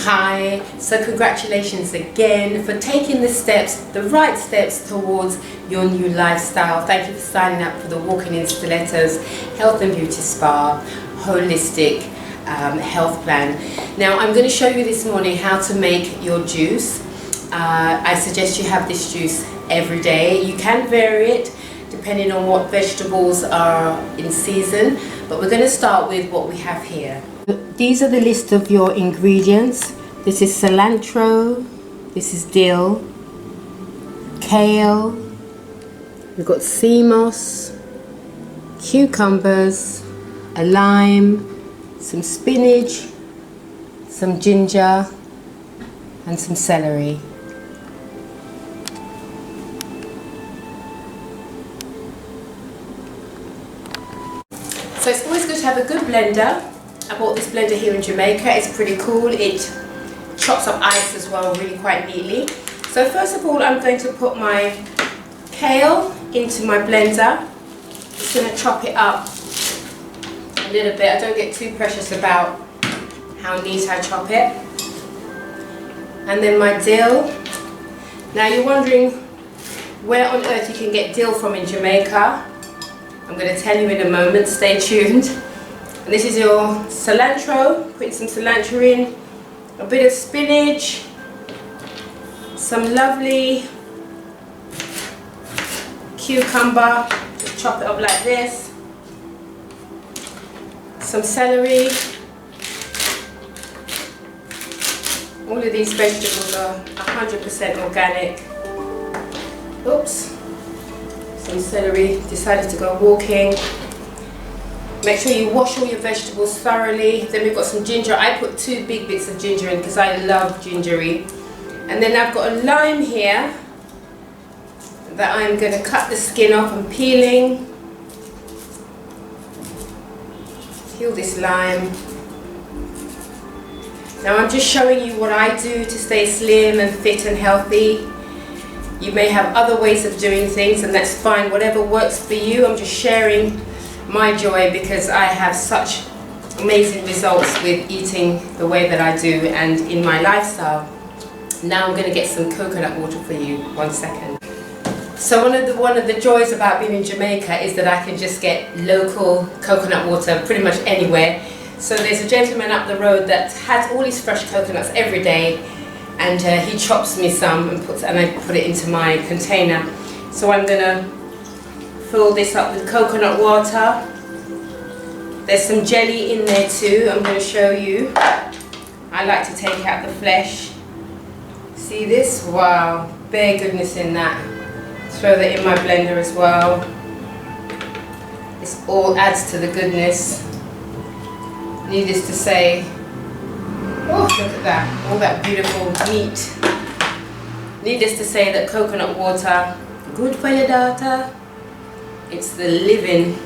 high. So congratulations again for taking the right steps towards your new lifestyle. Thank you for signing up for the Walking in Stilettos Health and Beauty Spa Holistic Health Plan. Now I'm going to show you this morning how to make your juice. I suggest you have this juice every day. You can vary it depending on what vegetables are in season, but we're going to start with what we have here. These are the list of your ingredients. This is cilantro, this is dill, kale, we've got sea moss, cucumbers, a lime, some spinach, some ginger and some celery. So it's always good to have a good blender. I bought this blender here in Jamaica. It's pretty cool. It chops up ice as well really quite neatly. So first of all, I'm going to put my kale into my blender. Just going to chop it up a little bit. I don't get too precious about how neat I chop it. And then my dill. Now you're wondering where on earth you can get dill from in Jamaica. I'm going to tell you in a moment, stay tuned. And this is your cilantro, putting some cilantro in, a bit of spinach, some lovely cucumber, just chop it up like this, some celery. All of these vegetables are 100% organic. Oops. Some celery, decided to go walking. Make sure you wash all your vegetables thoroughly. Then we've got some ginger. I put 2 big bits of ginger in because I love gingery. And then I've got a lime here that I'm going to cut the skin off and peeling. Peel this lime. Now I'm just showing you what I do to stay slim and fit and healthy. You may have other ways of doing things and that's fine, whatever works for you. I'm just sharing my joy because I have such amazing results with eating the way that I do and in my lifestyle. Now I'm going to get some coconut water for you. 1 second. So one of the joys about being in Jamaica is that I can just get local coconut water pretty much anywhere. So there's a gentleman up the road that has all his fresh coconuts every day. And he chops me some and I put it into my container. So I'm gonna fill this up with coconut water. There's some jelly in there too. I'm gonna show you. I like to take out the flesh. See this? Wow, bare goodness in that. Throw that in my blender as well. This all adds to the goodness. Needless to say, oh, look at that, all that beautiful meat. Needless to say that coconut water, good for your daughter. It's the living.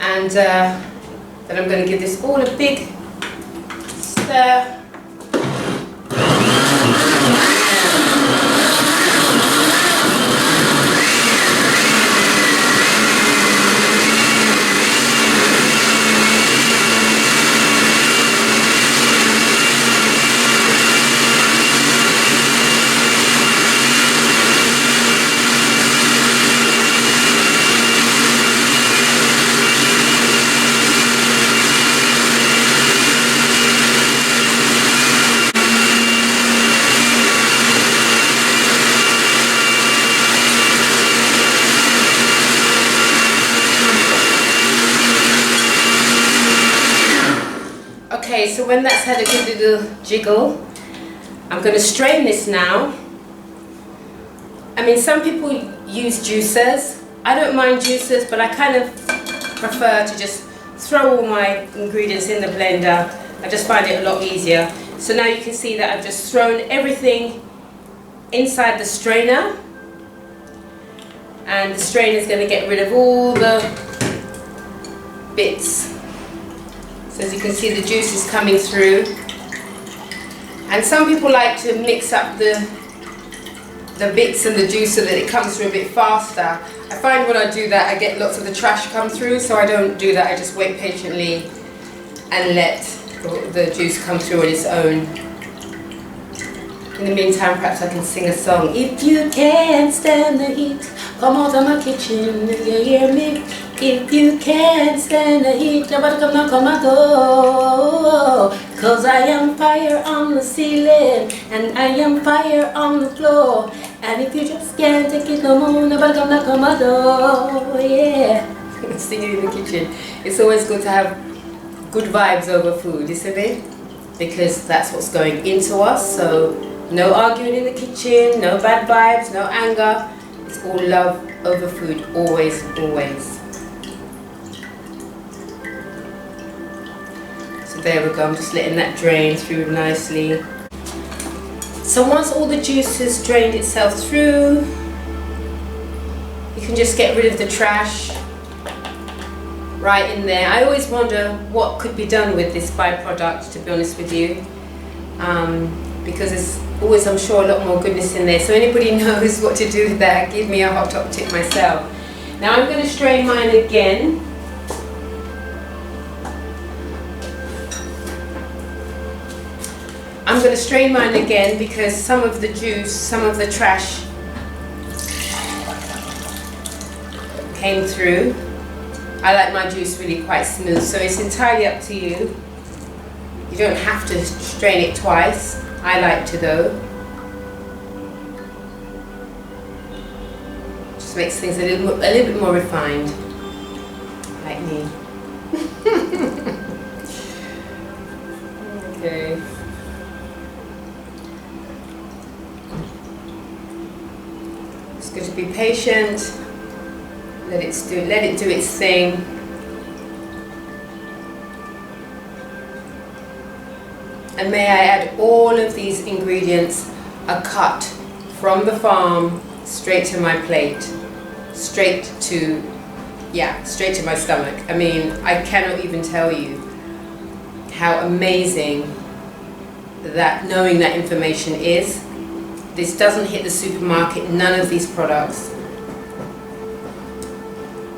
And then I'm going to give this all a big stir. Okay, so when that's had a good little jiggle, I'm going to strain this now. I mean, some people use juicers. I don't mind juicers, but I kind of prefer to just throw all my ingredients in the blender. I just find it a lot easier. So now you can see that I've just thrown everything inside the strainer. And the strainer is going to get rid of all the bits. So as you can see, the juice is coming through. And some people like to mix up the bits and the juice so that it comes through a bit faster. I find when I do that, I get lots of the trash come through, so I don't do that. I just wait patiently and let the juice come through on its own. In the meantime, perhaps I can sing a song. If you can't stand the heat, come out of my kitchen, you hear me? If you can't stand the heat, you better come knock on my door. Cause I am fire on the ceiling, and I am fire on the floor. And if you just can't take it no more, you better come knock on my door, yeah. Singing in the kitchen. It's always good to have good vibes over food, isn't it? Because that's what's going into us, so no arguing in the kitchen, no bad vibes, no anger. It's all love over food, always, always. So there we go, I'm just letting that drain through nicely. So once all the juice has drained itself through, you can just get rid of the trash right in there. I always wonder what could be done with this byproduct, to be honest with you. Because there's always, I'm sure, a lot more goodness in there. So anybody knows what to do with that, give me a hot top tip myself. Now I'm going to strain mine again. I'm going to strain mine again because some of the juice, some of the trash came through. I like my juice really quite smooth, so it's entirely up to you. You don't have to strain it twice. I like to though. Just makes things a little bit more refined, like me. Okay. It's good to be patient. Let it do its thing. And may I add, all of these ingredients are cut from the farm straight to my plate, straight to my stomach. I mean, I cannot even tell you how amazing that knowing that information is. This doesn't hit the supermarket, none of these products.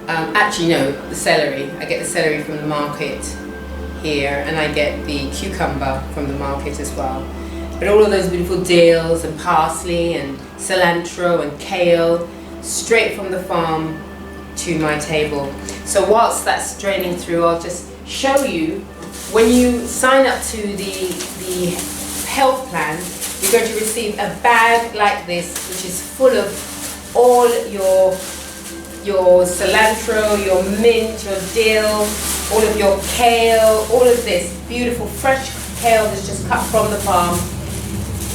Actually no, the celery. I get the celery from the market here, and I get the cucumber from the market as well. But all of those beautiful dills and parsley and cilantro and kale, straight from the farm to my table. So whilst that's draining through, I'll just show you, when you sign up to the health plan, you're going to receive a bag like this, which is full of all your cilantro, your mint, your dill, all of your kale, all of this beautiful fresh kale that's just cut from the farm.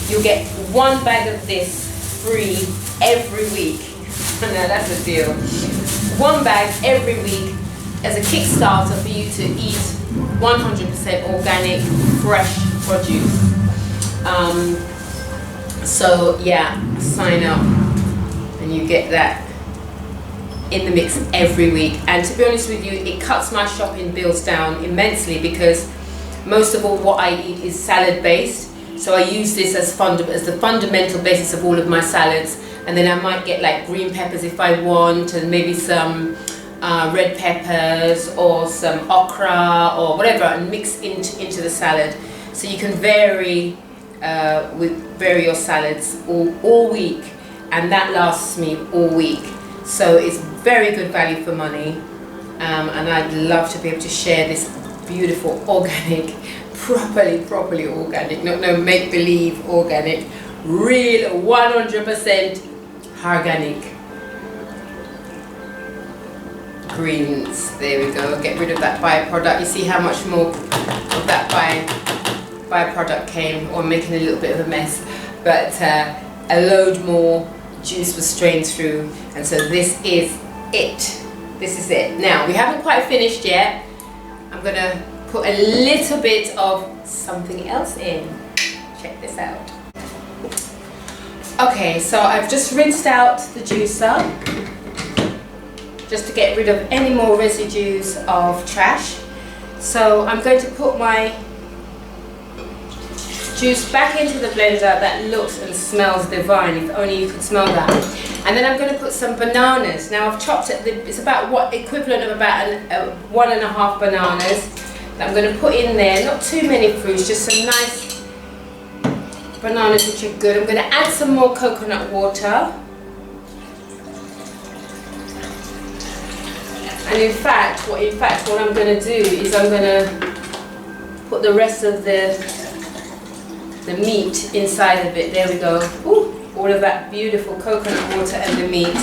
You'll get one bag of this free every week. Now that's a deal. One bag every week as a Kickstarter for you to eat 100% organic, fresh produce. So yeah, sign up and you get that in the mix every week. And to be honest with you, it cuts my shopping bills down immensely because most of all what I eat is salad based. So I use this as the fundamental basis of all of my salads, and then I might get like green peppers if I want, and maybe some red peppers or some okra or whatever, and mix into the salad. So you can vary your salads all week, and that lasts me all week. So it's very good value for money, and I'd love to be able to share this beautiful organic, properly organic, no make-believe organic, real 100% organic greens. There we go. Get rid of that byproduct. You see how much more of that byproduct came, or making a little bit of a mess, but a load more juice was strained through, and so this is it. This is it. Now, we haven't quite finished yet. I'm gonna put a little bit of something else in. Check this out. Okay, so I've just rinsed out the juicer just to get rid of any more residues of trash. So I'm going to put my juice back into the blender. That looks and smells divine, if only you could smell that. And then I'm going to put some bananas. Now I've chopped it, it's about what equivalent of about 1.5 bananas. that I'm going to put in there. Not too many fruits, just some nice bananas which are good. I'm going to add some more coconut water. And in fact what I'm going to do is I'm going to put the rest of the meat inside of it. There we go. Ooh, all of that beautiful coconut water and the meat.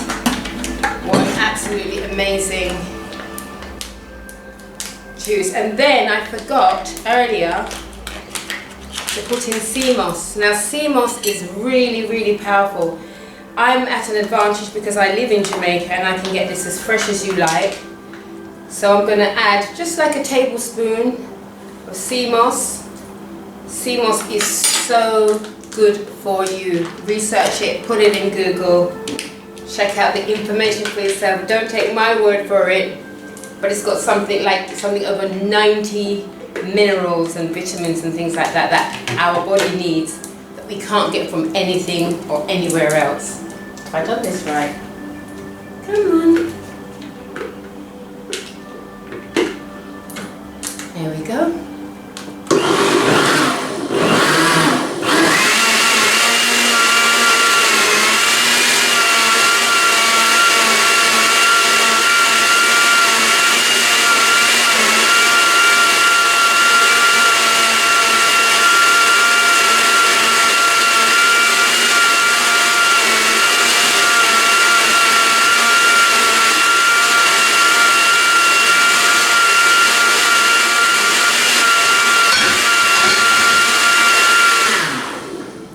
What an absolutely amazing juice. And then I forgot earlier to put in sea moss. Now sea moss is really, really powerful. I'm at an advantage because I live in Jamaica and I can get this as fresh as you like. So I'm going to add just like a tablespoon of sea moss. Sea moss is so good for you. Research it, put it in Google, check out the information for yourself. Don't take my word for it, but it's got something over 90 minerals and vitamins and things like that that our body needs that we can't get from anything or anywhere else. Have I done this right? Come on. There we go.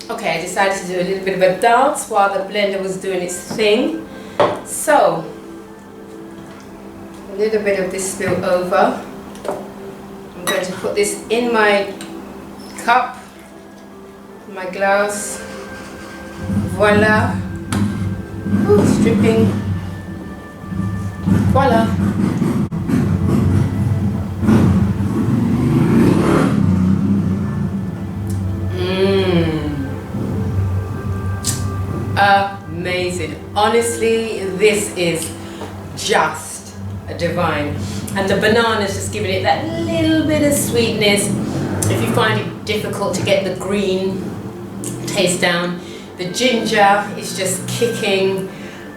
Okay, I decided to do a little bit of a dance while the blender was doing its thing. So, a little bit of this spill over. I'm going to put this in my cup, my glass. Voila. Ooh, it's dripping. Voila. Amazing. Honestly, this is just divine. And the banana's just giving it that little bit of sweetness. If you find it difficult to get the green taste down, the ginger is just kicking.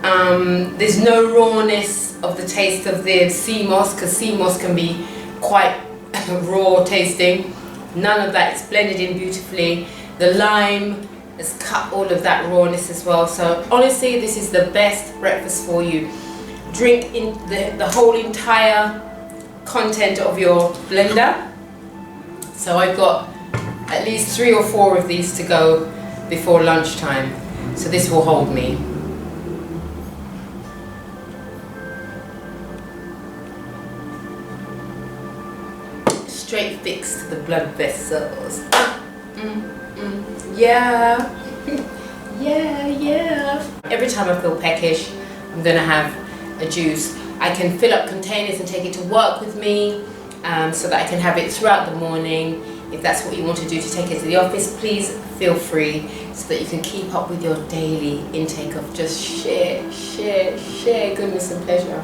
There's no rawness of the taste of the sea moss, because sea moss can be quite raw tasting. None of that. It's blended in beautifully. The lime has cut all of that rawness as well. So honestly, this is the best breakfast for you. Drink in the whole entire content of your blender. So I've got at least 3 or 4 of these to go before lunchtime. So this will hold me. Straight fix to the blood vessels. Yeah. yeah. Every time I feel peckish, I'm gonna have a juice. I can fill up containers and take it to work with me, so that I can have it throughout the morning. If that's what you want to do, to take it to the office, please feel free, so that you can keep up with your daily intake of just sheer goodness and pleasure.